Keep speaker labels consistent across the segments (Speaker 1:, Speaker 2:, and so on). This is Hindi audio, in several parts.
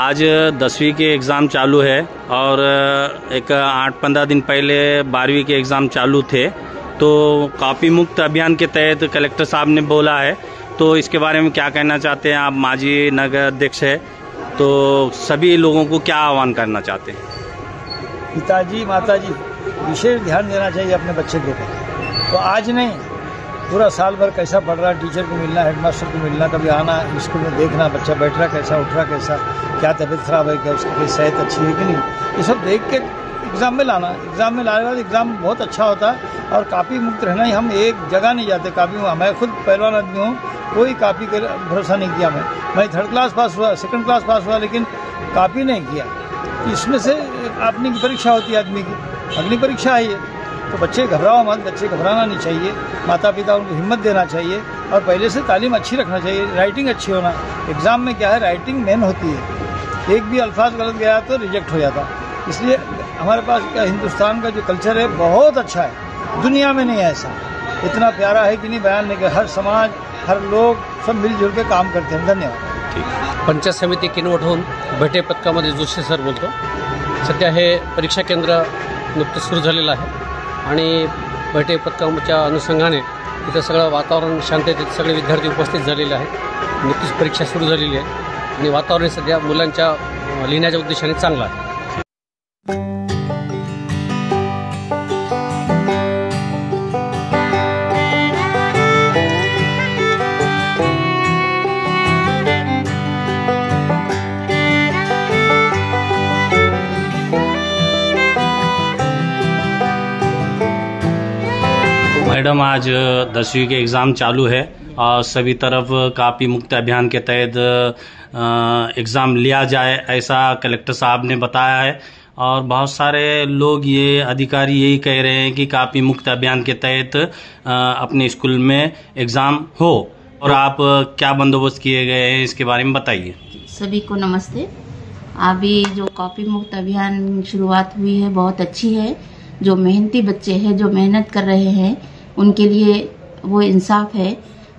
Speaker 1: आज 10वीं के एग्ज़ाम चालू है और एक 8-15 दिन पहले 12वीं के एग्ज़ाम चालू थे। तो कॉपी मुक्त अभियान के तहत कलेक्टर साहब ने बोला है, तो इसके बारे में क्या कहना चाहते हैं आप? माजी नगर अध्यक्ष है, तो सभी लोगों को क्या आह्वान करना चाहते हैं?
Speaker 2: पिताजी माताजी विशेष ध्यान देना चाहिए अपने बच्चे के ऊपर। तो आज नहीं, पूरा साल भर कैसा पढ़ रहा, टीचर को मिलना, हेडमास्टर को मिलना, कभी आना, स्कूल में देखना बच्चा बैठ रहा कैसा, उठ रहा कैसा, क्या तबीयत खराब है, क्या उसकी सेहत अच्छी है कि नहीं, ये सब देख के एग्ज़ाम में लाना। एग्ज़ाम में लाने के बाद एग्ज़ाम बहुत अच्छा होता है और कापी मुक्त रहना ही। हम एक जगह नहीं जाते कापी में। मैं खुद पहलवान आदमी हूँ, कोई कापी का भरोसा नहीं किया। मैं 3rd क्लास पास हुआ, 2nd क्लास पास हुआ, लेकिन कापी नहीं किया। इसमें से अपनी परीक्षा होती है आदमी की, अग्नि परीक्षा है ये। तो बच्चे घबराओ मत, बच्चे घबराना नहीं चाहिए, माता पिता उनको हिम्मत देना चाहिए और पहले से तालीम अच्छी रखना चाहिए, राइटिंग अच्छी होना। एग्ज़ाम में क्या है, राइटिंग मेन होती है। एक भी अल्फाज गलत गया तो रिजेक्ट हो जाता। इसलिए हमारे पास हिंदुस्तान का जो कल्चर है बहुत अच्छा है, दुनिया में नहीं है ऐसा। इतना प्यारा है कि नहीं बयान नहीं कर। हर समाज, हर लोग सब मिलजुल के काम करते हैं। धन्यवाद।
Speaker 3: पंचायत समिती किनवटहून भेटे पथकामध्ये जोशी सर बोलतो। सध्या हे परीक्षा केंद्र नुकतंच सुरू झालेलं आहे आणि भेटे पथकाच्या अनुषंगाने इथं सगळं वातावरण शांततेत सगळे विद्यार्थी उपस्थित झालेले आहेत। नुकतीच परीक्षा सुरू झालेली आहे आणि वातावरण सध्या मुलांच्या लिहिण्याच्या उद्देशाने चांगलं आहे।
Speaker 1: मैडम, आज 10वीं के एग्ज़ाम चालू है और सभी तरफ कापी मुक्त अभियान के तहत एग्ज़ाम लिया जाए, ऐसा कलेक्टर साहब ने बताया है। और बहुत सारे लोग, ये अधिकारी यही कह रहे हैं कि कापी मुक्त अभियान के तहत अपने स्कूल में एग्ज़ाम हो। और आप क्या बंदोबस्त किए गए हैं, इसके बारे में बताइए।
Speaker 4: सभी को नमस्ते। अभी जो कॉपी मुक्त अभियान शुरुआत हुई है बहुत अच्छी है। जो मेहनती बच्चे हैं, जो मेहनत कर रहे हैं, उनके लिए वो इंसाफ है।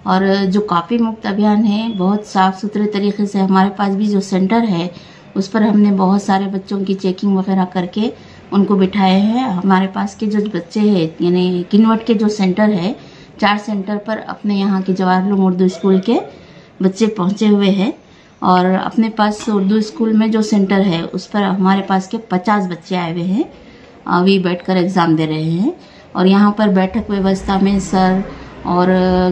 Speaker 4: और जो कॉपी मुक्त अभियान है बहुत साफ़ सुथरे तरीके से, हमारे पास भी जो सेंटर है उस पर हमने बहुत सारे बच्चों की चेकिंग वगैरह करके उनको बिठाए हैं। हमारे पास के जो बच्चे हैं, यानी किनवट के जो सेंटर है, 4 सेंटर पर अपने यहाँ के जवाहरलाल उर्दू स्कूल के बच्चे पहुँचे हुए हैं। और अपने पास उर्दू स्कूल में जो सेंटर है उस पर हमारे पास के 50 बच्चे आए हुए हैं, अभी बैठकर एग्ज़ाम दे रहे हैं। और यहाँ पर बैठक व्यवस्था में सर और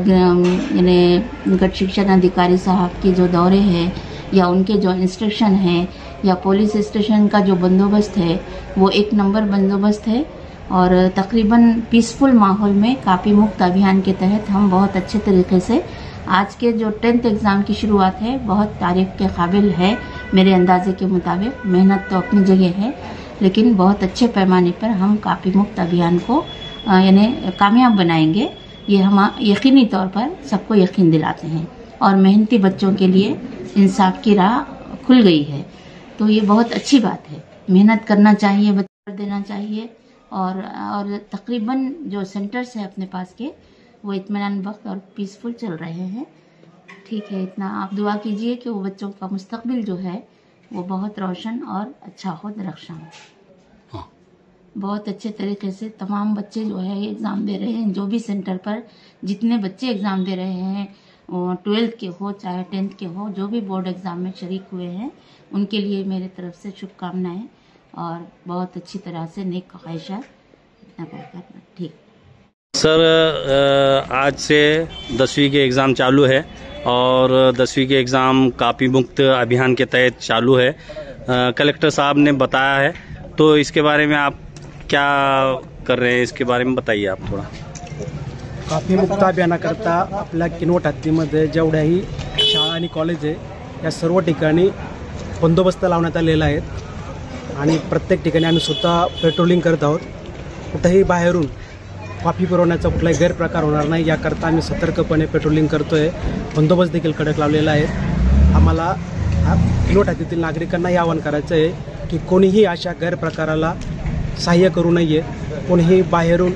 Speaker 4: यानी गट शिक्षण अधिकारी साहब के जो दौरे हैं या उनके जो इंस्ट्रक्शन है या पुलिस स्टेशन का जो बंदोबस्त है वो 1 नंबर बंदोबस्त है। और तकरीबन पीसफुल माहौल में कापी मुक्त अभियान के तहत हम बहुत अच्छे तरीके से आज के जो 10th एग्ज़ाम की शुरुआत है बहुत तारीफ़ के काबिल है। मेरे अंदाजे के मुताबिक मेहनत तो अपनी जगह है, लेकिन बहुत अच्छे पैमाने पर हम कापी मुक्त अभियान को यानी कामयाब बनाएंगे, ये हम यकीनी तौर पर सबको यकीन दिलाते हैं। और मेहनती बच्चों के लिए इंसाफ की राह खुल गई है, तो ये बहुत अच्छी बात है। मेहनत करना चाहिए, बच्चा देना चाहिए। और तकरीबन जो सेंटर्स है अपने पास के वो इत्मीनान वक्त और पीसफुल चल रहे हैं। ठीक है, इतना आप दुआ कीजिए कि वो बच्चों का मुस्तकबिल जो है वो बहुत रोशन और अच्छा हो, दरख्शां हो। बहुत अच्छे तरीके से तमाम बच्चे जो है एग्ज़ाम दे रहे हैं। जो भी सेंटर पर जितने बच्चे एग्ज़ाम दे रहे हैं, 12th के हो चाहे 10th के हो, जो भी बोर्ड एग्ज़ाम में शरीक हुए हैं, उनके लिए मेरे तरफ से शुभकामनाएं और बहुत अच्छी तरह से नेक ख्वाहिशात। इतना करना ठीक।
Speaker 1: सर, आज से 10वीं के एग्ज़ाम चालू है और 10वीं के एग्ज़ाम कापी मुक्त अभियान के तहत चालू है, कलेक्टर साहब ने बताया है। तो इसके बारे में आप क्या कर रहे हैं, इसके बारे में बताइए आप थोड़ा।
Speaker 5: कापी मुक्त अभियानाकरता आपल्या किनवट हद्दीमध्ये जेवढ्याही शाळा आणि कॉलेज आहे या सर्व ठिकाणी बंदोबस्त लावण्यात आलेला आहे आणि प्रत्येक ठिकाणी आम्ही स्वतः पेट्रोलिंग करत आहोत। कुठेही बाहेरून कॉपी पुरवण्याचा कुठलाही गैरप्रकार होणार नाही याकरता आम्ही सतर्कपणे पेट्रोलिंग करतोय। बंदोबस्त देखील कडक लावलेला आहे। आम्हाला किनवट हद्दीतील नागरिकांना हे आवाहन करायचं आहे की कोणीही अशा गैरप्रकाराला सहाय्य करू नये, कोणीही बाहेरून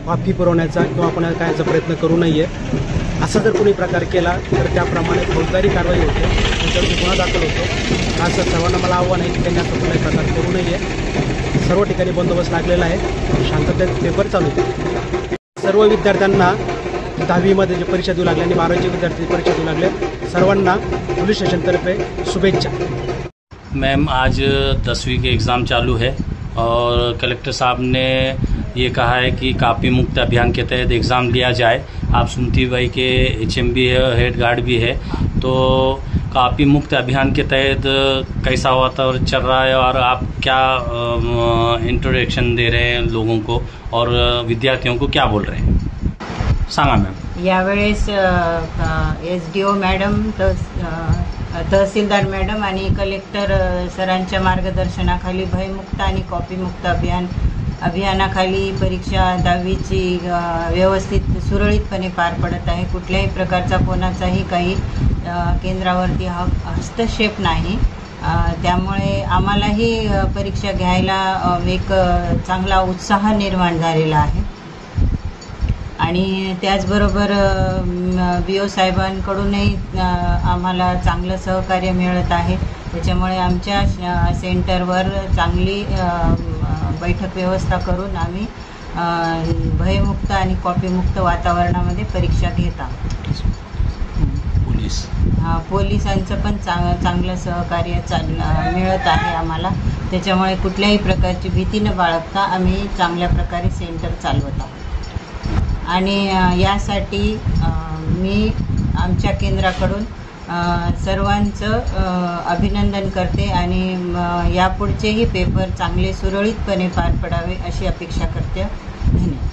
Speaker 5: कॉपी पुरवण्याचा किंवा कोणाला कायचा प्रयत्न करू नये। असं जर कोणी प्रकार केला तर त्याप्रमाणे फौजदारी कारवाई होते, त्याच्यावर गुन्हा दाखल होतो। असं सर्वांना मला आव्हान आहे की त्यांनी असं कुठलाही प्रकार करू नये. सर्व ठिकाणी बंदोबस्त लागलेला आहे, शांततेत पेपर चालू आहे. सर्व विद्यार्थ्यांना 10वीमध्ये जे परीक्षा देऊ लागले आणि 12वीचे विद्यार्थी परीक्षा देऊ लागले, सर्वांना पोलीस स्टेशनतर्फे शुभेच्छा.
Speaker 1: मैम, आज 10वीं के एग्ज़ाम चालू है और कलेक्टर साहब ने ये कहा है कि कापी मुक्त अभियान के तहत एग्ज़ाम लिया जाए. आप सुनती भाई के HM भी है, हेड गार्ड भी है, तो कापी मुक्त अभियान के तहत कैसा वातावरण चल रहा है और आप क्या इंट्रोडक्शन दे रहे हैं लोगों को और विद्यार्थियों को क्या बोल रहे हैं, सांगा मॅम.
Speaker 6: यावेळेस SDO मॅडम, तहसीलदार मॅडम आणि कलेक्टर सरांच्या मार्गदर्शनाखाली भयमुक्त आणि कॉपीमुक्त अभियानाखाली परीक्षा 10वीची व्यवस्थित सुरळीतपणे पार पडत आहे. कुठल्याही प्रकारचा कोणाचाही काही केंद्रावरती हस्तक्षेप नाही. त्यामुळे आम्हालाही परीक्षा घ्यायला एक चांगला उत्साह निर्माण झालेला आहे. आणि त्याचबरोबर BO साहेबांकडूनही आम्हाला चांगलं सहकार्य मिळत आहे. त्याच्यामुळे आमच्या सेंटरवर चांगली बैठक व्यवस्था करून आम्ही भयमुक्त आणि कॉपीमुक्त वातावरणामध्ये परीक्षा घेत आहोत. पोलिसांचं पण चांगलं सहकार्य मिळत आहे आम्हाला. त्याच्यामुळे कुठल्याही प्रकारची भीती न बाळगता आम्ही चांगल्या प्रकारे सेंटर चालवत आहोत. आणि यासाठी मी आमच्या केंद्राकडून सर्वांचं अभिनंदन करते आणि यापुढचेही पेपर चांगले सुरळीतपणे पार पडावे अशी अपेक्षा करते. धन्यवाद.